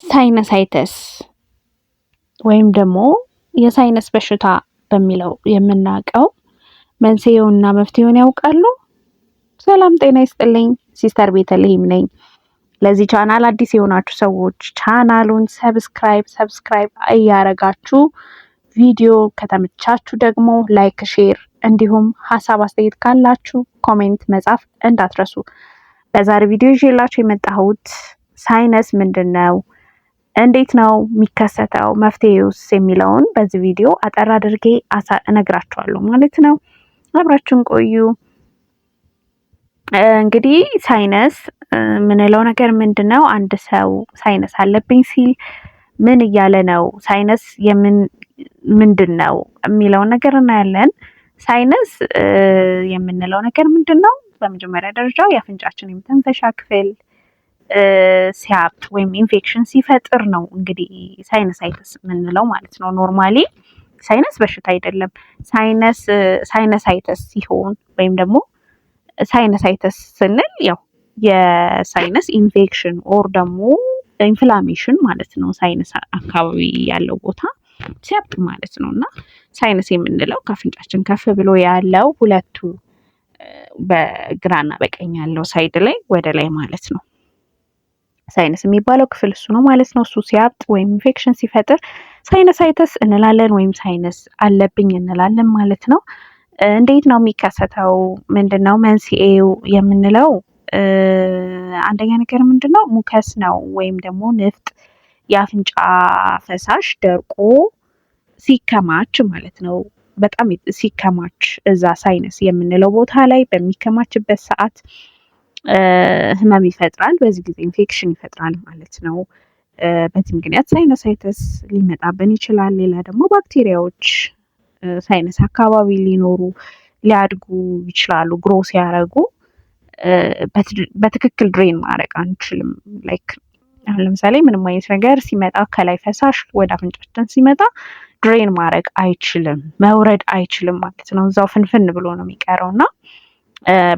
ሳይነሳይተስ ወይም ደግሞ የሳይነስ በሽታ በሚለው የምናውቀው መንስኤውና መፍትሄውን ያውቃሉ? ሰላም ጤና ይስጥልኝ። ሲስተር ቤተልሔም ነኝ። ለዚህ ቻናል አዲስ የሆናችሁ ሰዎች ቻናሉን ሰብስክራይብ እያረጋችሁ ቪዲዮ ከተመቻችሁ ደግሞ ላይክ፣ ሼር እንዲሁም ሀሳብ አስተያየት ካላችሁ ኮሜንት መጻፍ እንዳትረሱ። በዛሬ ቪዲዮ ይዤላችሁ የመጣሁት ሳይነስ ምንድን ነው፣ እንዴት ነው የሚከሰተው፣ መፍትሄውስ የሚለውን በዚህ ቪዲዮ አጠር አድርጌ እነግራችኋለሁ ማለት ነው። አብራችሁን ቆዩ። እንግዲህ ሳይነስ ምንለው ነገር ምንድነው? አንድ ሰው ሳይነስ አለብኝ ሲል ምን እያለ ነው? ሳይነስ ምንድን ነው የሚለውን ነገር እናያለን። ሳይነስ የምንለው ነገር ምንድነው? በመጀመሪያ ደረጃ የአፍንጫችን የመተንፈሻ ክፍል ሲያብጥ ወይም ኢንፌክሽን ሲፈጥር ነው እንግዲህ ሳይነሳይተስ የምንለው ማለት ነው። ኖርማሊ ሳይነስ በሽታ አይደለም። ሳይነሳይተስ ሲሆን ወይም ደግሞ ሳይነሳይተስ ስንል ያው የሳይነስ ኢንፌክሽን ኦር ደግሞ ኢንፍላሜሽን ማለት ነው። ሳይነስ አካባቢ ያለው ቦታ ሲያብጥ ማለት ነው። እና ሳይነስ የምንለው ከአፍንጫችን ከፍ ብሎ ያለው ሁለቱ በግራና በቀኝ ያለው ሳይድ ላይ ወደ ላይ ማለት ነው። ሳይነስ የሚባለው ክፍል እሱ ነው ማለት ነው። እሱ ሲያብጥ ወይም ኢንፌክሽን ሲፈጥር ሳይነሳይተስ እንላለን ወይም ሳይነስ አለብኝ እንላለን ማለት ነው። እንዴት ነው የሚከሰተው? ምንድነው መንስኤው የምንለው? አንደኛ ነገር ምንድነው? ሙከስ ነው ወይም ደግሞ ንፍጥ፣ የአፍንጫ ፈሳሽ ደርቆ ሲከማች ማለት ነው። በጣም ሲከማች እዛ ሳይነስ የምንለው ቦታ ላይ በሚከማችበት ሰዓት ህመም ይፈጥራል። በዚህ ጊዜ ኢንፌክሽን ይፈጥራል ማለት ነው። በዚህ ምክንያት ሳይነሳይተስ ሊመጣብን ይችላል። ሌላ ደግሞ ባክቴሪያዎች ሳይነስ አካባቢ ሊያድጉ ይችላሉ። ግሮ ሲያደርጉ በትክክል ድሬን ማድረግ አንችልም። ላይክ አሁን ለምሳሌ ምንም አይነት ነገር ሲመጣ ከላይ ፈሳሽ ወደ አፍንጫችን ሲመጣ ድሬን ማድረግ አይችልም፣ መውረድ አይችልም ማለት ነው። እዛው ፍንፍን ብሎ ነው የሚቀረው እና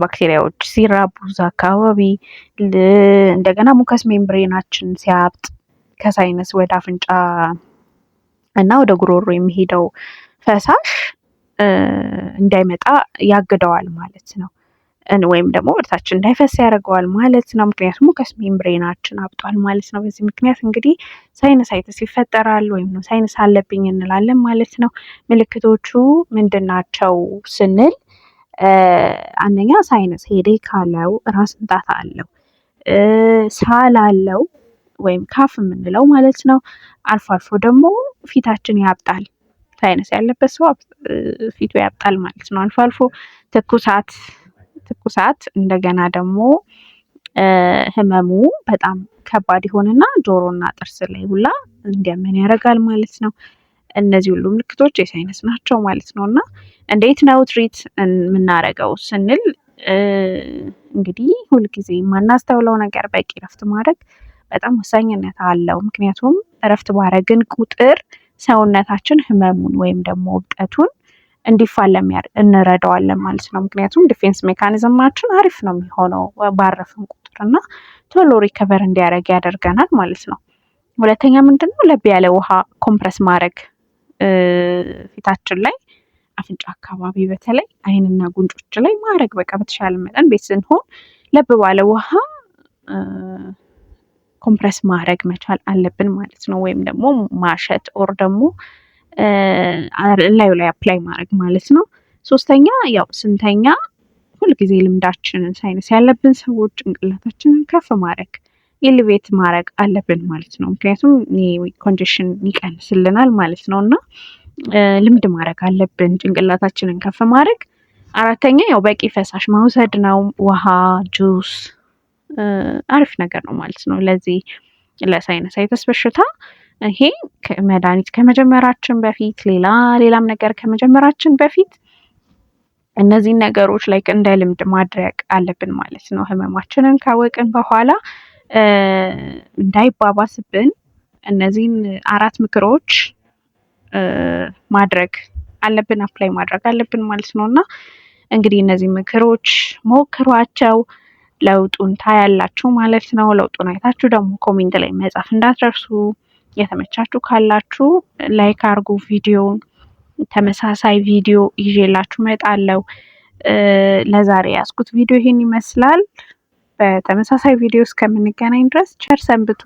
ባክቴሪያዎች ሲራቡ እዛ አካባቢ እንደገና ሙከስ ሜምብሬናችን ሲያብጥ ከሳይነስ ወደ አፍንጫ እና ወደ ጉሮሮ የሚሄደው ፈሳሽ እንዳይመጣ ያግደዋል ማለት ነው። ወይም ደግሞ ወደታችን እንዳይፈስ ያደርገዋል ማለት ነው። ምክንያቱም ሙከስ ሜምብሬናችን አብጧል ማለት ነው። በዚህ ምክንያት እንግዲህ ሳይነሳይተስ ይፈጠራል ወይም ሳይነስ አለብኝ እንላለን ማለት ነው። ምልክቶቹ ምንድን ናቸው ስንል አንደኛ ሳይነስ ሄዴክ አለው፣ ራስ ምታት አለው፣ ሳል አለው ወይም ካፍ የምንለው ማለት ነው። አልፎ አልፎ ደግሞ ፊታችን ያብጣል። ሳይነስ ያለበት ሰው ፊቱ ያብጣል ማለት ነው። አልፎ አልፎ ትኩሳት እንደገና ደግሞ ህመሙ በጣም ከባድ ይሆንና ጆሮና ጥርስ ላይ ሁላ እንዲያመን ያደርጋል ማለት ነው። እነዚህ ሁሉ ምልክቶች የሳይነስ ናቸው ማለት ነው። እና እንዴት ነው ትሪት የምናደርገው ስንል እንግዲህ ሁልጊዜ የማናስተውለው ነገር በቂ እረፍት ማድረግ በጣም ወሳኝነት አለው። ምክንያቱም እረፍት ባደረግን ቁጥር ሰውነታችን ህመሙን ወይም ደግሞ እብጠቱን እንዲፋለም እንረዳዋለን ማለት ነው። ምክንያቱም ዲፌንስ ሜካኒዝማችን አሪፍ ነው የሚሆነው ባረፍን ቁጥር እና ቶሎ ሪከቨር እንዲያደርግ ያደርገናል ማለት ነው። ሁለተኛ ምንድነው? ለብ ያለ ውሃ ኮምፕረስ ማድረግ ፊታችን ላይ፣ አፍንጫ አካባቢ በተለይ አይንና ጉንጮች ላይ ማድረግ በቃ በተሻለ መጠን ቤት ስንሆን ለብ ባለ ውሃ ኮምፕረስ ማድረግ መቻል አለብን ማለት ነው። ወይም ደግሞ ማሸት ኦር ደግሞ ላዩ ላይ አፕላይ ማድረግ ማለት ነው። ሶስተኛ ያው ስንተኛ ሁልጊዜ ልምዳችንን ሳይነስ ያለብን ሰዎች ጭንቅላታችንን ከፍ ማድረግ ኤሌቬት ማድረግ አለብን ማለት ነው። ምክንያቱም ኮንዲሽን ይቀንስልናል ማለት ነው። እና ልምድ ማድረግ አለብን ጭንቅላታችንን ከፍ ማድረግ። አራተኛ ያው በቂ ፈሳሽ መውሰድ ነው። ውሃ፣ ጁስ አሪፍ ነገር ነው ማለት ነው። ለዚህ ለሳይነሳይተስ በሽታ ይሄ መድኃኒት ከመጀመራችን በፊት ሌላም ነገር ከመጀመራችን በፊት እነዚህን ነገሮች ላይ እንደ ልምድ ማድረግ አለብን ማለት ነው። ህመማችንን ካወቅን በኋላ እንዳይባባስብን እነዚህን 4 ምክሮች ማድረግ አለብን፣ አፕላይ ማድረግ አለብን ማለት ነው። እና እንግዲህ እነዚህ ምክሮች ሞክሯቸው። ለውጡን ታያላችሁ ማለት ነው። ለውጡን አይታችሁ ደግሞ ኮሜንት ላይ መጻፍ እንዳትረሱ። የተመቻችሁ ካላችሁ ላይክ አርጉ ቪዲዮውን። ተመሳሳይ ቪዲዮ ይዤላችሁ እመጣለሁ። ለዛሬ ያስኩት ቪዲዮ ይሄን ይመስላል። በተመሳሳይ ቪዲዮ እስከምንገናኝ ድረስ ቸር ሰንብቱ።